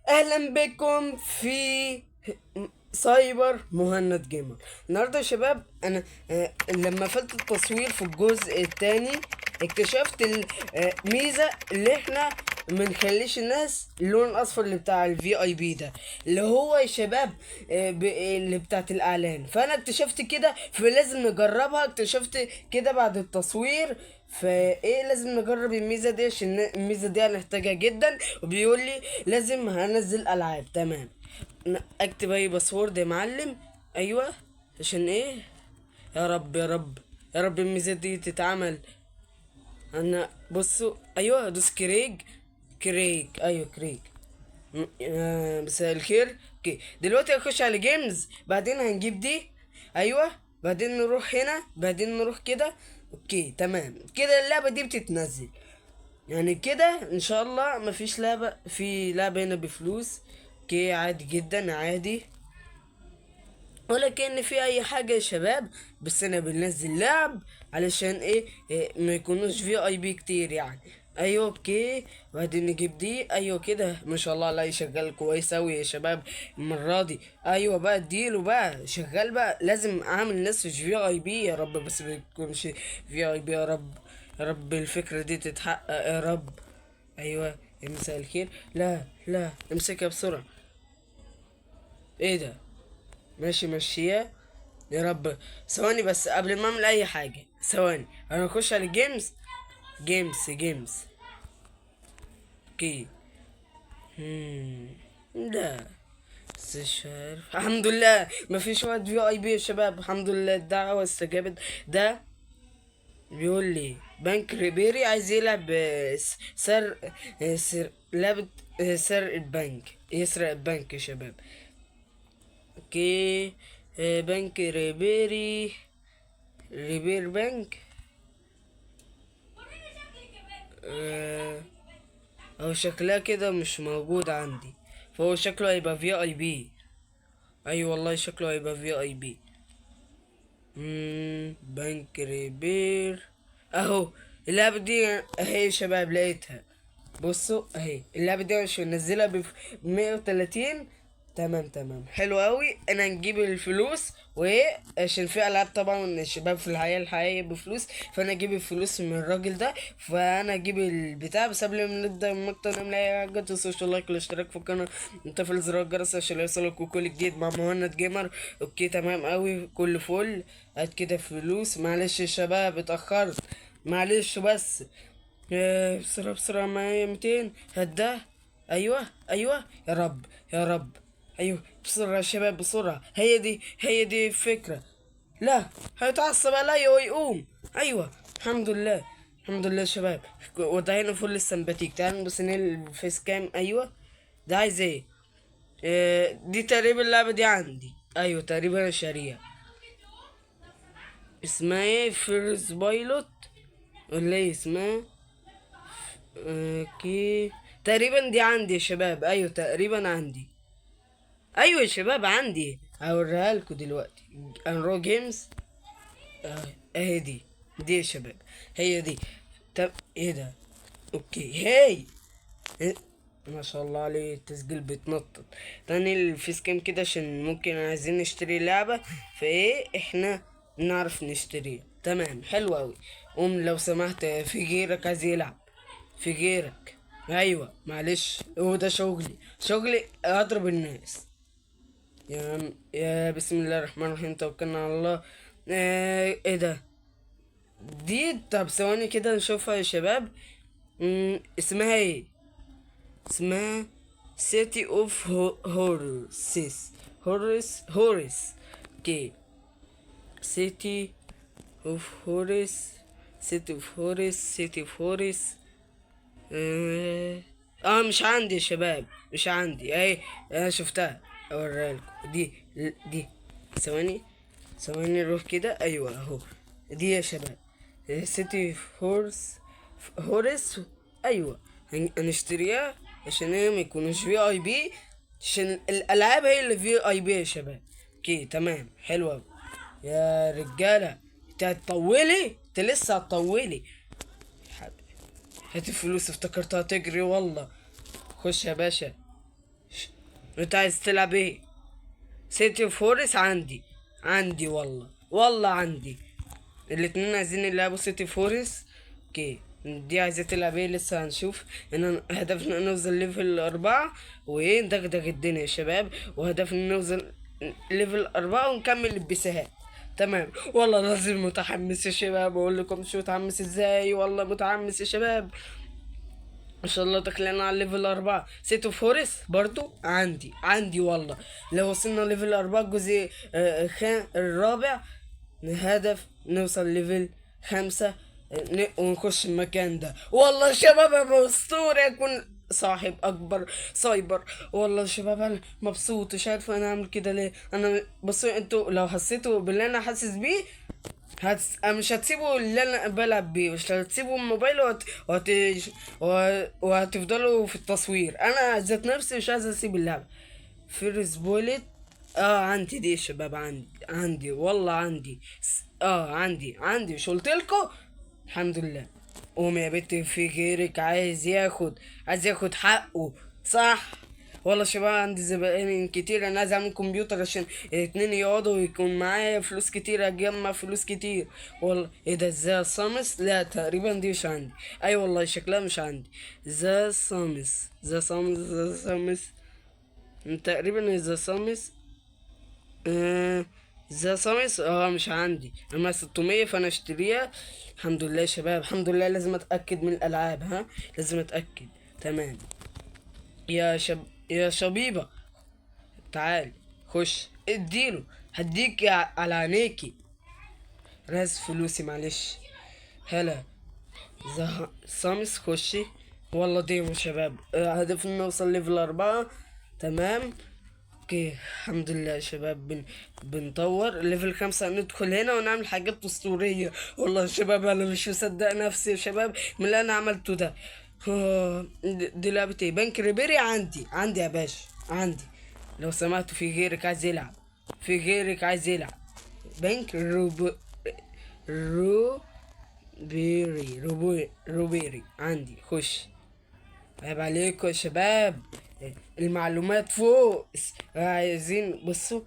اهلا بكم في سايبر مهند جيمر. النهارده يا شباب انا لما قفلت التصوير في الجزء الثاني اكتشفت الميزه اللي احنا ما نخليش الناس اللون الاصفر اللي بتاع الفي اي بي ده، اللي هو يا شباب اللي بتاعت الاعلان. فانا اكتشفت كده فلازم نجربها. اكتشفت كده بعد التصوير، فايه لازم نجرب الميزه دي عشان الميزه دي هنحتاجها جدا. وبيقول لي لازم هنزل العاب. تمام، اكتب اي باسورد يا معلم. ايوه، عشان ايه؟ يا رب يا رب يا رب الميزه دي تتعمل. انا بصوا، ايوه دوس كريج. كريج، ايوه كريج. مساء الخير. اوكي، دلوقتي هنخش على جيمز، بعدين هنجيب دي. ايوه، بعدين نروح هنا، بعدين نروح كده. اوكي تمام كده اللعبه دي بتتنزل. يعني كده ان شاء الله مفيش لعبة، في لعبة هنا بفلوس. اوكي عادي جدا عادي، ولا كأن في اي حاجة يا شباب. بس انا بنزل لعب علشان إيه ما يكونوش في اي بي كتير يعني. ايوه اوكي، وبعدين نجيب دي. ايوه كده ما شاء الله لا شغال كويس اوي يا شباب المرة دي. ايوه بقى اديله بقى شغال بقى. لازم اعمل ناس في اي بي يا رب، بس ما يكونش في اي بي يا رب. يا رب الفكرة دي تتحقق يا رب. ايوه يا مساء الخير. لا لا، امسكها بسرعة. ايه ده؟ ماشي ماشية يا رب. ثواني بس قبل ما اعمل اي حاجة، ثواني انا اخش على الجيمز. جيمز. اوكي. لا بس مش عارف. الحمد لله مفيش وقت في اي بي يا شباب، الحمد لله الدعوة استجابت. ده بيقول لي بنك ريبيري عايز يلعب لعبة سرق البنك، يسرق البنك يا شباب. اوكي. بنك ريبيري، ريبير بنك. آه، هو شكلها كده مش موجود عندي، فهو شكله هيبقى في اي بي. اي والله شكله هيبقى في اي بي. بنك ريبير اهو. اللعبة دي اهي يا شباب لقيتها. بصوا اهي اللعبة دي مش منزلها ب 130. تمام تمام حلو قوي. انا نجيب الفلوس، وايه عشان في العاب طبعا الشباب في الحياة الحقيقية بفلوس، فانا اجيب الفلوس من الراجل ده. فانا اجيب البتاع. بس قبل ما نبدا المقطع نعمل اي حاجة متنسوش اللايك والاشتراك في القناة وتفعيل زر الجرس عشان يوصلك كل جديد مع مهند جيمر. اوكي تمام قوي كل فل. هات كده فلوس. معلش يا شباب اتأخرت، معلش بس. بسرعة بسرعة معايا 200 هدا. ايوه ايوه يا رب يا رب. ايوه بسرعة يا شباب بسرعة. هي دي الفكرة. لا هيتعصب عليا ويقوم. ايوه الحمد لله. الحمد لله يا شباب. وضعينا فل السمباتيك. تعالوا بس الفيس كام. ايوه ده عايز ايه؟ دي تقريبا اللعبة دي عندي. ايوه تقريبا انا شاريها. اسمها ايه؟ فيرس بايلوت ولا ايه اسمها؟ اوكي تقريبا دي عندي يا شباب. ايوه تقريبا عندي. ايوه يا شباب عندي، هوريها لكم دلوقتي. انرو جيمز. اهي دي يا شباب، هي دي. طب ايه ده؟ اوكي هاي. إيه؟ ما شاء الله عليه التسجيل بيتنطط. تاني الفيس كام كده عشان ممكن عايزين نشتري لعبة، فايه احنا نعرف نشتريها. تمام حلو اوي. قوم لو سمحت، في غيرك عايز يلعب؟ في غيرك؟ ايوه معلش هو ده شغلي اضرب الناس. يا بسم الله الرحمن الرحيم توكلنا على الله. ايه ده؟ دي طب ثواني كده نشوفها يا شباب. اسمها ايه؟ اسمها سيتي اوف هورسز. هورس. اوكي سيتي اوف هورس. سيتي اوف هورس. مش عندي يا شباب، مش عندي اهي. انا شفتها اوريها لكم. دي ثواني. ثواني نروح كده. ايوه اهو دي يا شباب. سيتي هورس. ايوه هنشتريها عشان هي ما يكونوش في اي بي، عشان الالعاب هي اللي في اي بي يا شباب. اوكي تمام حلو أوي. يا رجاله انت هتطولي، انت لسه هتطولي. هات الفلوس، افتكرتها تجري والله. خش يا باشا. انت عايز تلعب ايه؟ سيتي فورس عندي. عندي والله عندي. الاتنين عايزين يلعبوا سيتي فورس. اوكي، دي عايزة تلعب ايه؟ لسه هنشوف. ان هدفنا نوصل ليفل 4 وايه ندغدغ الدنيا يا شباب. وهدفنا نوصل ليفل 4 ونكمل البساهات. تمام. والله لازم متحمس يا شباب، اقول لكم شو متحمس ازاي. والله متحمس يا شباب. ما شاء الله داخلين على ليفل 4. سيتو فورس برضو عندي والله. لو وصلنا ليفل 4 الجزء الرابع، هدف نوصل ليفل 5. ونخش المكان ده. والله شباب أنا أسطورة أكون صاحب أكبر سايبر. والله شباب أنا مبسوط، مش عارف أنا أعمل كده ليه. أنا بس انتوا لو حسيتوا باللي أنا حاسس بيه مش هتسيبوا اللي انا بلعب بيه، مش هتسيبوا الموبايل وهتفضلوا في التصوير. انا ذات نفسي مش عايز اسيب اللعبة. فيرس بوليت. عندي دي يا شباب، عندي والله عندي. عندي مش قلتلكوا؟ الحمد لله. قوم يا بنت، في غيرك عايز ياخد حقه. صح. والله شباب عندي زبائن كتير. انا عايز اعمل كمبيوتر عشان اتنين يقعدوا ويكون معايا فلوس كتير، اجمع فلوس كتير. والله ايه ده؟ ذا صامس؟ لا تقريبا دي مش عندي. اي والله شكلها مش عندي. ذا صامس. تقريبا ذا صامس. ذا صامس مش عندي. اما 600 فانا اشتريها. الحمد لله يا شباب، الحمد لله. لازم اتاكد من الالعاب، لازم اتاكد. تمام. يا شبيبه، تعال خش اديله. هديك على عينيكي. راس فلوسي معلش. هلا. صامس خشي. والله ديم يا شباب. هدفنا نوصل ليفل 4. تمام. اوكي الحمد لله يا شباب. بنطور ليفل 5. ندخل هنا ونعمل حاجات اسطورية. والله يا شباب انا مش مصدق نفسي يا شباب من اللي انا عملته ده. دي لعبة ايه؟ بنك ريبيري. عندي يا باشا. عندي. لو سمعتوا في غيرك عايز يلعب. بنك روبيري عندي. خش. عيب عليكم يا شباب. المعلومات فوق. بصوا.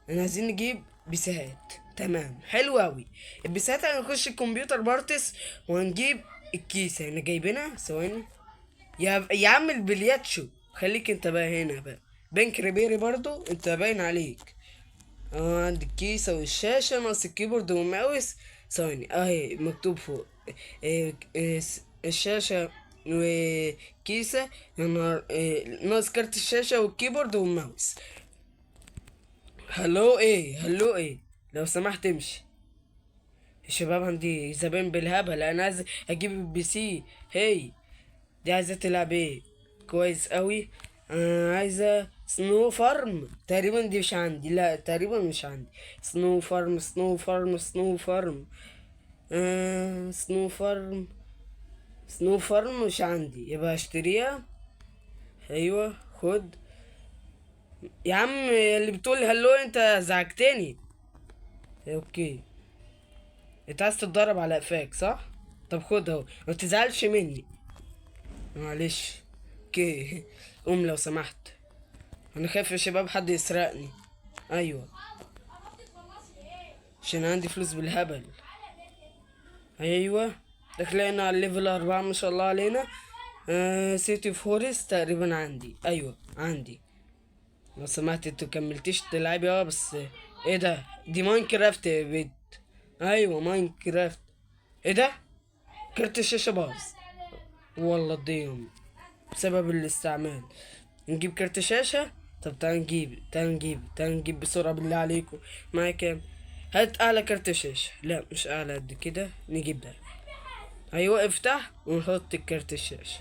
انا عايزين نجيب بيسات. تمام حلو اوي. البيسات هنخش الكمبيوتر بارتس وهنجيب الكيسة. انا جايبينها ثواني. يا عم البلياتشو. خليك انت بقى هنا بقى. بنك ريبيري برضو انت باين عليك. عندك الكيسة والشاشة ناقص الكيبورد والماوس. ثواني اهي مكتوب فوق. الشاشة وكيسة. يا نهار ناقص كارت الشاشة والكيبورد والماوس. هلو ايه لو سمحت امشي. يا شباب عندي زبائن بالهبل. انا عايز اجيب البي سي. دي عايزة تلعب ايه؟ كويس قوي. عايزة سنو فارم. تقريبا دي مش عندي. لا تقريبا مش عندي. سنو فارم. سنو فارم مش عندي. يبقى اشتريها. ايوه خد. يا عم اللي بتقول هلو انت زعجتني. اوكي. انت عايز تتدرب على قفاك صح؟ طب خد اهو، ما تزعلش مني. معلش. اوكي. قوم لو سمحت. انا خايف يا شباب حد يسرقني. ايوه. عشان عندي فلوس بالهبل. ايوه. داخلين على الليفل 4 ما شاء الله علينا. سيتي فورست تقريبا عندي. ايوه عندي. لو سمحت انتوا كملتيش تلعبي بس. ايه ده؟ دي ماينكرافت يا بيت. ايوه ماينكرافت. ايه ده؟ كارت الشاشة باظ. والله ضيم بسبب الاستعمال. نجيب كارت شاشة. طب تعال نجيب بسرعة بالله عليكم. معايا كام؟ هات اعلى كارت شاشة. لا مش اعلى قد كده. نجيب ده. ايوه افتح ونحط الكارت الشاشة.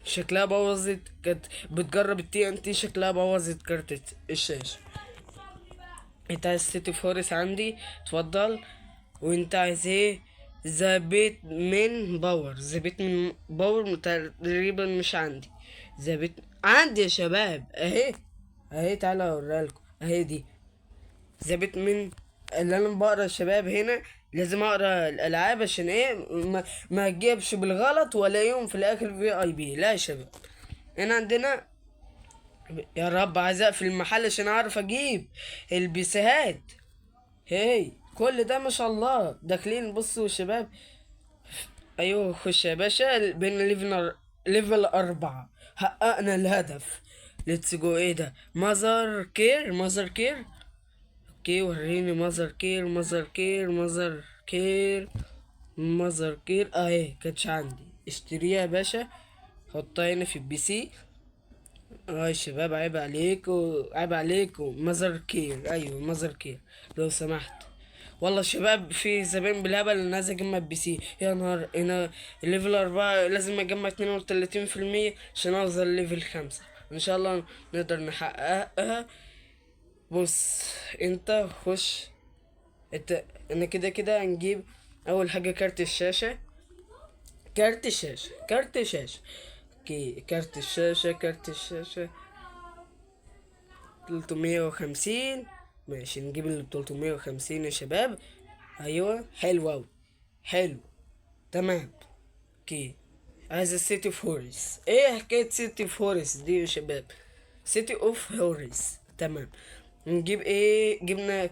شكلها بوظت. كانت بتجرب التي ان تي. شكلها بوظت كارت الشاشة. انت عايز سيتي فورس عندي. اتفضل. وانت عايز ايه؟ ذا بيت من باور تقريبا مش عندي. عندي يا شباب اهي تعالى اوريها لكم. اهي دي ذا بيت من. اللي انا بقرا يا شباب هنا. لازم اقرا الالعاب عشان ايه ما اجيبش بالغلط ولا يوم في الاخر في اي بي. لا يا شباب. هنا عندنا يا رب عايز اقفل المحل عشان اعرف اجيب البيسات. هي كل ده ما شاء الله داخلين. بصوا يا شباب. ايوه خش يا باشا بين ليفل 4. حققنا الهدف. ليتس جو. ايه ده؟ ماذر كير، ماذر كير. اوكي وريني ماذر كير، ماذر كير، ماذر كير، ماذر كير. اهي كانتش عندي. اشتريها يا باشا. حطها هنا في البي سي. اه يا شباب عيب عليكم، عيب عليكم. ماذر كير، ايوه ماذر كير لو سمحت. والله شباب في زبائن بالهبل اللي عايز اجمع بي سي. يا نهار هنا ليفل 4 لازم اجمع 32% عشان اوصل ليفل 5. ان شاء الله نقدر نحققها. بص انت خش. انت انا كده كده هنجيب اول حاجة كارت الشاشة. كارت الشاشة، كارت الشاشة. اوكي كارت الشاشة، كارت الشاشة 350. ماشي نجيب ال 350 يا شباب. ايوه حلو اوي. حلو. تمام. اوكي عايز السيتي اوف هورس. ايه حكاية سيتي اوف هورس دي يا شباب؟ سيتي اوف هورس. تمام. نجيب ايه؟ جبنا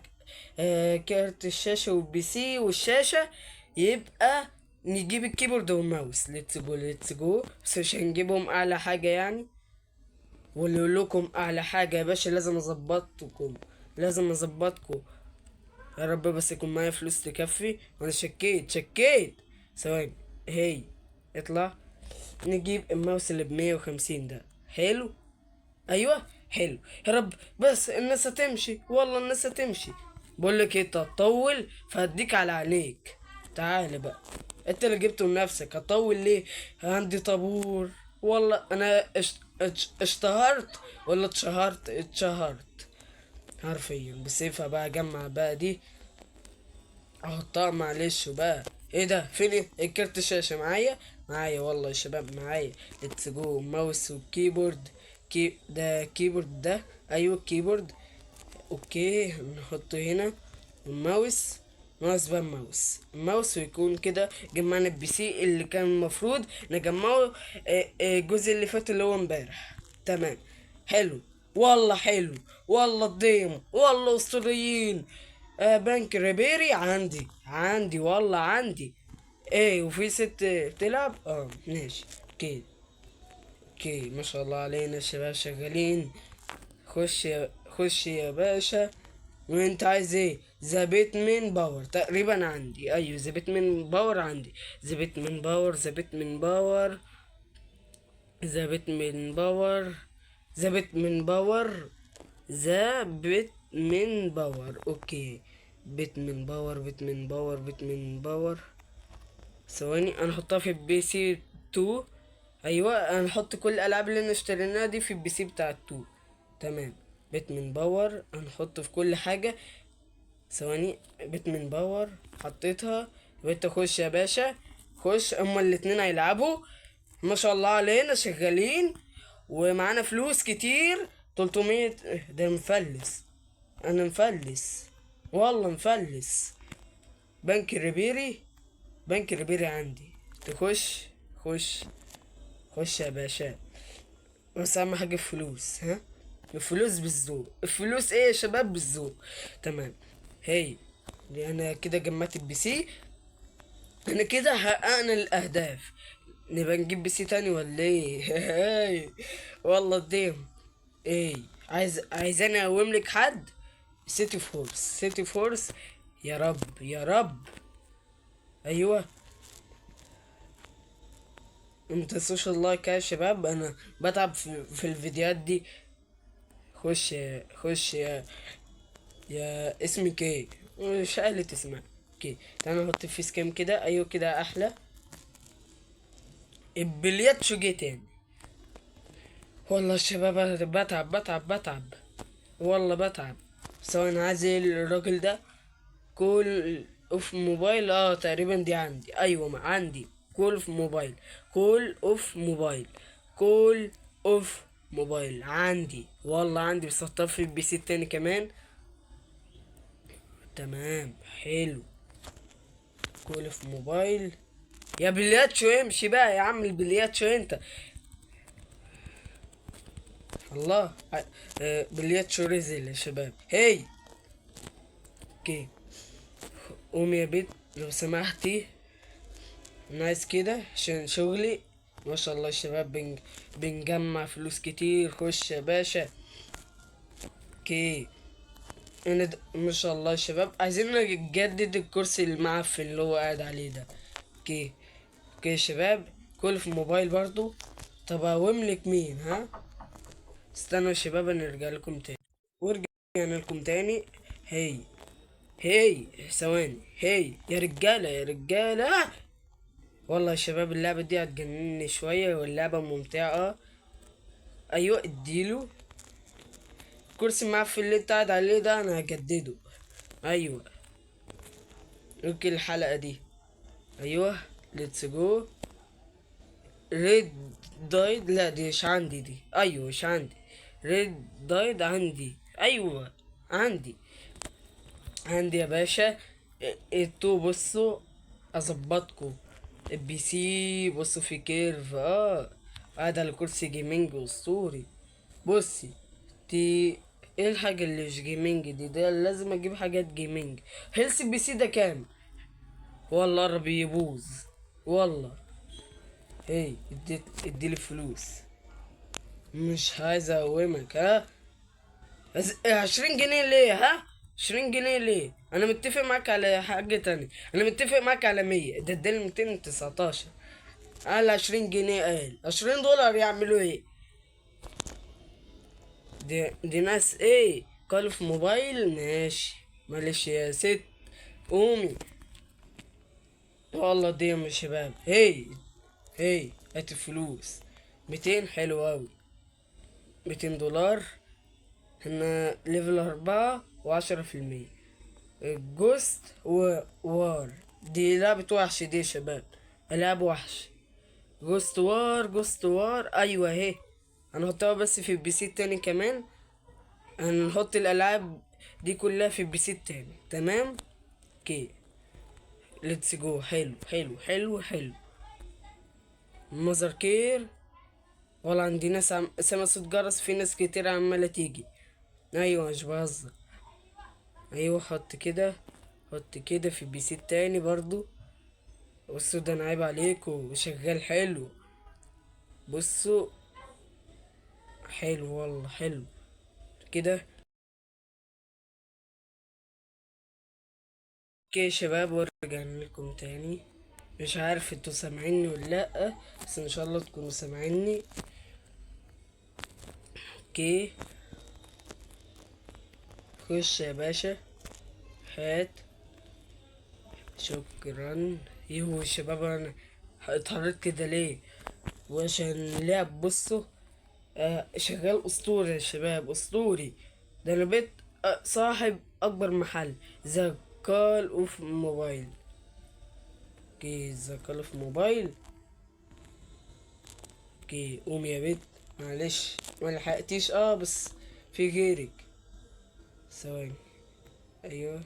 كارت الشاشة والبي سي والشاشة. يبقى نجيب الكيبورد والماوس. ليتس جو، ليتس جو. بس مش هنجيبهم اعلى حاجة يعني. واللي لكم اعلى حاجة يا باشا لازم اظبطكم. لازم اظبطكم. يا رب بس يكون معايا فلوس تكفي. وانا شكيت. ثواني. هي اطلع. نجيب الماوس اللي ب150 ده. حلو. ايوه حلو. يا رب بس الناس هتمشي، والله الناس هتمشي. بقول لك ايه، تطول فهديك على عينيك. تعال بقى. انت اللي جبته لنفسك، هطول ليه؟ عندي طابور. والله انا اشتهرت ولا اتشهرت حرفيا. بسيفها بقى اجمع بقى دي. احطها معلش بقى. ايه ده؟ فين الكارت الشاشة؟ معايا والله يا شباب معايا. ليتس جو. ماوس وكيبورد. ده كيبورد ده. ايوه كيبورد. اوكي نحطه هنا. الماوس. ناقص بقى الماوس ويكون كده جمعنا البي سي اللي كان المفروض نجمعه. الجزء اللي فات اللي هو امبارح. تمام. حلو. والله حلو. والله الديم، والله اسطوريين. بنك ريبيري عندي والله عندي. ايه وفي ست بتلعب. ماشي. اوكي. اوكي ما شاء الله علينا الشباب شغالين. خش يا باشا. وانت عايز ايه؟ ذا بيتمن باور تقريبا عندي. ايوه ذا بيتمن باور عندي. ذا بيتمن باور، ذا بيتمن باور، ذا بيتمن باور، ذا بيتمن باور، ذا بيتمن باور. اوكي. بيتمن باور، بيتمن باور، بيتمن باور. ثواني انا احطها في البي سي 2. ايوه هنحط كل الالعاب اللي اشتريناها دي في البي سي بتاع 2. تمام. بيتمن باور هنحطه في كل حاجه. ثواني. بيتمن باور حطيتها. وانت خش يا باشا. خش هما الاتنين هيلعبوا. ما شاء الله علينا شغالين. ومعانا فلوس كتير. 300. ده مفلس. انا مفلس. والله مفلس. بنك ريبيري. بنك ريبيري عندي. تخش. خش. خش يا باشا. بس اهم حاجة الفلوس. ها الفلوس بالذوق. الفلوس ايه يا شباب؟ بالذوق. تمام. هي انا كده جمعت البي سي. انا كده حققنا الاهداف. نبقى نجيب بي سي تاني ولا ايه؟ هاي والله الديم. ايه عايزاني اقوم لك حد؟ سيتي فورس، سيتي فورس. يا رب يا رب. ايوه. متنسوش اللايك يا شباب. انا بتعب في الفيديوهات دي. خش. خش يا اسمك ايه؟ مش قالت تسمع. اوكي تعالى نحط في سكيم كده. ايوه كده احلى. البلياتشو جه تاني. والله الشباب انا بتعب. والله بتعب. سواء انا عايز ايه الراجل ده. كول اوف موبايل. تقريبا دي عندي. ايوه ما عندي. كول اوف موبايل. كول اوف موبايل. كول اوف موبايل عندي. والله عندي. بس احطها في البي سي التاني كمان. تمام حلو. كول اوف موبايل. يا بلياتشو امشي بقى يا عم البلياتشو انت. الله. بليات شوريزل يا شباب. هاي. اوكي. قومي يا بنت لو سمحتي. نايس كده عشان شغلي. ما شاء الله يا شباب، بنجمع فلوس كتير. خش يا باشا. اوكي. ما شاء الله يا شباب، عايزين نجدد الكرسي المعفن اللي هو قاعد عليه ده. اوكي. اوكي يا شباب، كل في الموبايل برضو. طب اواملك مين؟ ها، استنوا يا شباب نرجع لكم تاني. ورجعنا لكم تاني. هي. هي ثواني. هي يا رجالة يا رجالة. والله يا شباب اللعبة دي هتجنني شوية، واللعبة ممتعة. ايوه اديله. الكرسي المعفن اللي انت قاعد عليه ده انا هجدده. ايوه. اوكي الحلقة دي. ايوه. ليتس جو. ريد دايد. لا دي مش عندي دي. ايوه مش عندي. ريد دايد عندي. ايوه عندي. عندي يا باشا. انتوا بصوا اظبطكوا. البي سي بصوا في كيرف. قاعد على كرسي جيمنج اسطوري. بصي. دي ايه الحاجة اللي مش جيمنج دي؟ ده لازم اجيب حاجات جيمنج. هيلث البي سي ده كام؟ والله قرب يبوظ. والله. هي اديلي فلوس. مش عايز اقومك ها. 20 جنيه ليه؟ ها، 20 جنيه ليه؟ انا متفق معاك على حاجة تانية. انا متفق معاك على 100. ده ادالي 219. قال 20 جنيه. قال 20 دولار يعملوا ايه؟ دي ناس ايه؟ قالوا في موبايل. ماشي. معلش يا ست. قومي. والله دي يا شباب. هي. هي هات الفلوس. 200 حلو اوي. 200 دولار. هنا ليفل 4 و10%. جوست وار. دي لعبة وحش دي يا شباب. ألعاب وحش. جوست وار. جوست وار. أيوة اهي. هنحطها بس في البي سي التاني كمان. هنحط الألعاب دي كلها في البي سي التاني. تمام. اوكي. ليتس جو. حلو حلو حلو حلو. ماذر كير. ولا عندي ناس سامع صوت جرس. في ناس كتير عمالة تيجي. ايوه مش بهزر. ايوه حط كده. حط كده في البي سي التاني برضو. بصوا ده انا عيب عليكم وشغال حلو. بصوا. حلو والله حلو. كده. اوكي يا شباب ورجعنا لكم تاني. مش عارف انتوا سامعيني ولا لا، بس ان شاء الله تكونوا سامعيني. اوكي. خش يا باشا. هات. شكرا. يهو يا شباب انا اتحركت كده ليه؟ وعشان اللعب بصوا. شغال اسطوري يا شباب اسطوري. ده انا بقيت صاحب اكبر محل. ذا كال اوف موبايل. اوكي ذا كال اوف موبايل. اوكي قوم يا بيت. معلش ما لحقتيش بس في غيرك. ثواني. ايوه.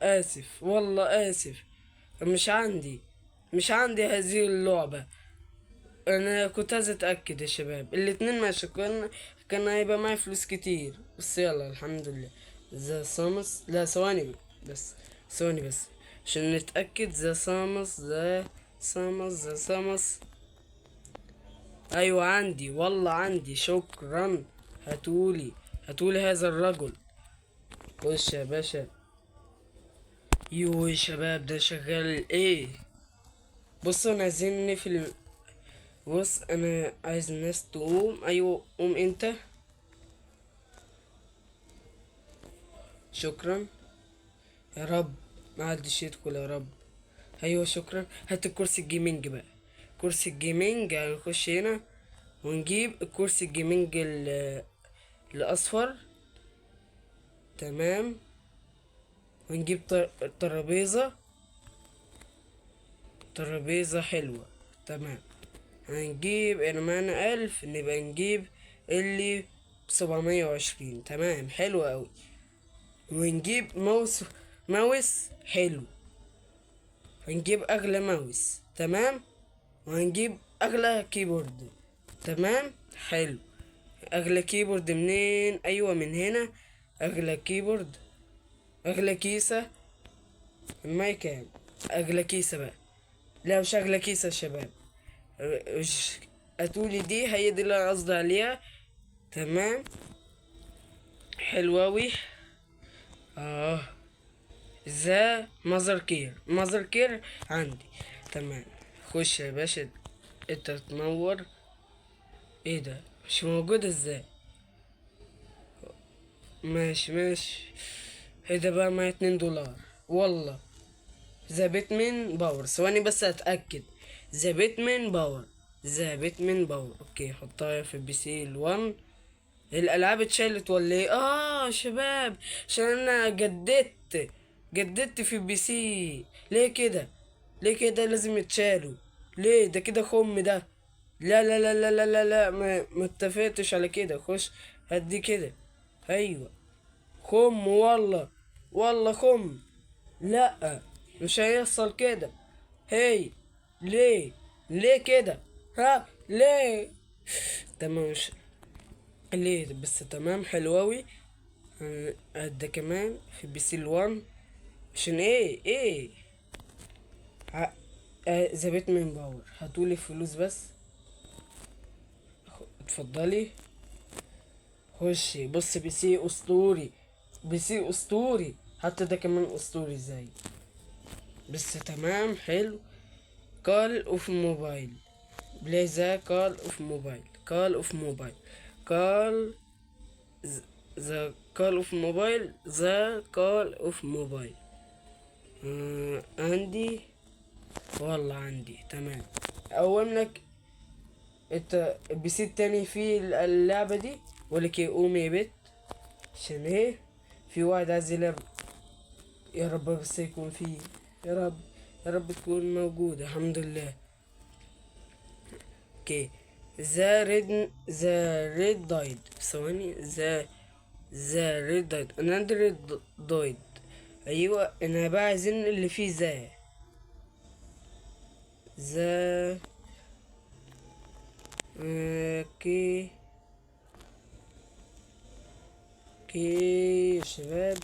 اسف والله اسف. مش عندي. مش عندي هذه اللعبة. انا كنت عايز اتاكد يا شباب. الاتنين ماشي. كان هيبقى معي فلوس كتير. بس يلا الحمد لله. ذا سامس. لا ثواني بس. ثواني بس عشان نتاكد. ذا سامس. ذا سامس. ذا سامس. ايوه عندي والله عندي. شكرا. هاتولي. هاتولي هذا الرجل. خش يا باشا. يو يا شباب ده شغال ايه؟ بصوا انا عايزين نقفل. بص انا عايز الناس تقوم. ايوه قوم انت. شكرا. يا رب ما حدش يدخل يا رب. ايوه شكرا. هات الكرسي الجيمنج بقى. كرسي الجيمنج هنخش هنا ونجيب الكرسي الجيمنج الاصفر. تمام. ونجيب ترابيزة. ترابيزة حلوة. تمام. هنجيب انا معانا 1000. نبقى نجيب اللي 720. تمام حلو اوي. ونجيب ماوس حلو. هنجيب اغلى ماوس. تمام. وهنجيب اغلى كيبورد. تمام. حلو. اغلى كيبورد منين؟ ايوه من هنا. اغلى كيبورد، اغلى كيسة. المايك كام؟ اغلى كيسة بقى. لا مش اغلى كيسة يا شباب. مش هتقولي دي، هي دي اللي انا قصدي عليها. تمام. حلو اوي. اه. ذا ماذر كير، ماذر كير عندي. تمام. خش يا باشا، انت تنور. ايه ده مش موجود ازاي؟ ماشي ماشي. ايه ده بقى؟ معايا $2 والله. ذا بيتمان باور، ثواني بس اتاكد. ذا بيتمان باور، ذا بيتمان باور. اوكي، حطها في البي سي ال1. الالعاب اتشالت ولا ايه؟ اه شباب، عشان انا جددت في البي سي. ليه كده؟ ليه كده لازم يتشالوا؟ ليه ده كده خم ده؟ لا لا لا لا لا لا لا، ما اتفقتش على كده. خش هدي كده. ايوه خم والله، والله خم. لا مش هيحصل كده. هي ليه؟ ليه كده؟ ها ليه؟ تمام مش ليه بس. تمام حلو اوي. ده كمان في بي سي ال1. عشان ايه ع- ذا بيتمان باور. هاتولي فلوس بس. اتفضلي. خشي بص، بي سي اسطوري، بي سي اسطوري. حتى ده كمان اسطوري زي. بس تمام حلو. كال اوف موبايل. بلاي ذا كال اوف موبايل، كال اوف موبايل. كال ذا كال اوف موبايل، ذا كال اوف موبايل. عندي والله عندي. تمام. اقوم لك. انت البي سي التاني فيه اللعبة دي؟ ولك قوم يا بت. عشان ايه؟ في واحد عايز يلعب. يا رب بس يكون فيه. يا رب، يا رب تكون موجودة. الحمد لله. اوكي. ذا ريد دايد. ثواني. ذا ريد دايد. انا عندي ريد دايد. ايوه انا بقى عايزين اللي فيه ذا. اوكي. اوكي يا شباب،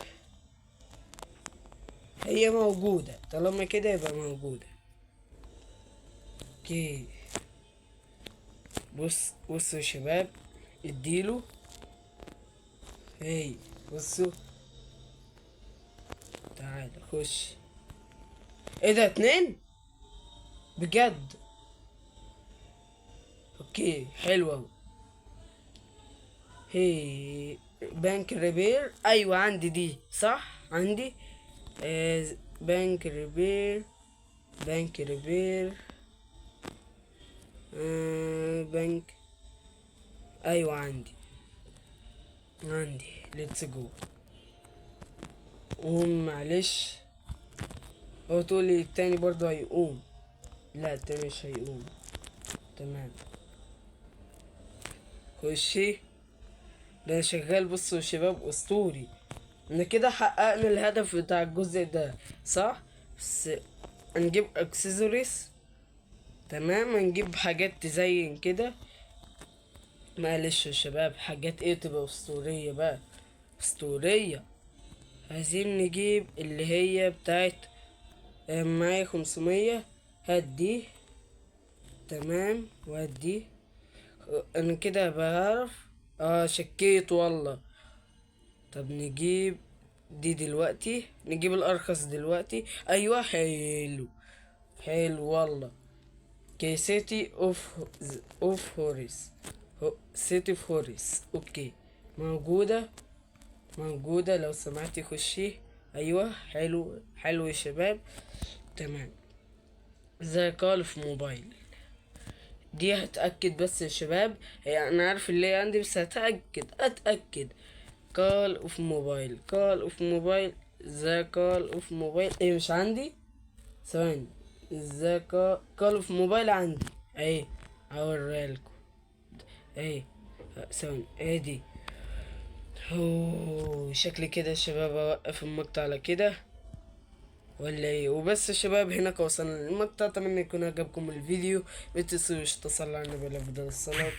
هي موجودة طالما كده يبقى موجودة. اوكي. بصوا يا شباب، اديله. هي بصوا. تعال خش. ايه ده 2 بجد؟ اوكي حلو اوي. هي بنك ريبير. ايوه عندي دي صح، عندي. بنك ريبير، بنك ريبير. بنك. ايوه عندي. ليتس جو. قوم معلش. هو تقولي التاني برضه هيقوم؟ لا التاني مش هيقوم. تمام. خشي. ده شغال. بصوا يا شباب اسطوري. احنا كده حققنا الهدف بتاع الجزء ده صح؟ بس هنجيب اكسسوارز. تمام. هنجيب حاجات تزين كده. معلش يا شباب، حاجات ايه تبقى اسطورية بقى؟ اسطورية. عايزين نجيب اللي هي بتاعت معايا 500. هدي. تمام وهدي. انا كده بعرف. شكيت والله. طب نجيب دي دلوقتي، نجيب الارخص دلوقتي. ايوه حلو. حلو والله. كي سيتي اوف هوريس. سيتي اوف هوريس. اوكي. موجودة. موجودة لو سمحتي خشي. ايوه حلو حلو يا شباب. تمام. ذا كال في موبايل. دي هتأكد بس يا شباب. هي انا عارف اللي هي عندي بس اتأكد. كال اوف موبايل، كال اوف موبايل. ذا كال اوف موبايل. ايه مش عندي؟ ثواني. ذا كال اوف موبايل عندي اهي. هوريها لكم اهي. ثواني اهي دي. شكلي كده يا شباب اوقف المقطع على كده. ولا ايه؟ وبس يا شباب، هناك وصلنا للمقطع. اتمنى يكون عجبكم الفيديو، متنسوش تصلوا على النبي لافضل الصلاة.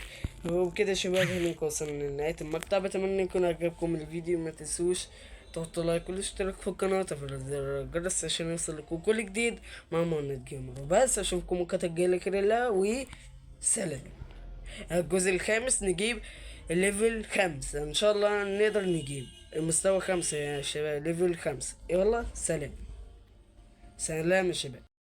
وبكده يا شباب هناك وصلنا لنهاية المقطع. بتمنى يكون عجبكم الفيديو، متنسوش تحطوا لايك والاشتراك في القناة وتفعيل زر الجرس عشان يوصلكوا كل جديد مع مهند جيمر. وبس اشوفكم مقطع الجاي كده، لا وسلام. الجزء الخامس نجيب ليفل 5 ان شاء الله، نقدر نجيب المستوى 5 يا شباب، ليفل 5. يلا سلام. سلام يا شباب.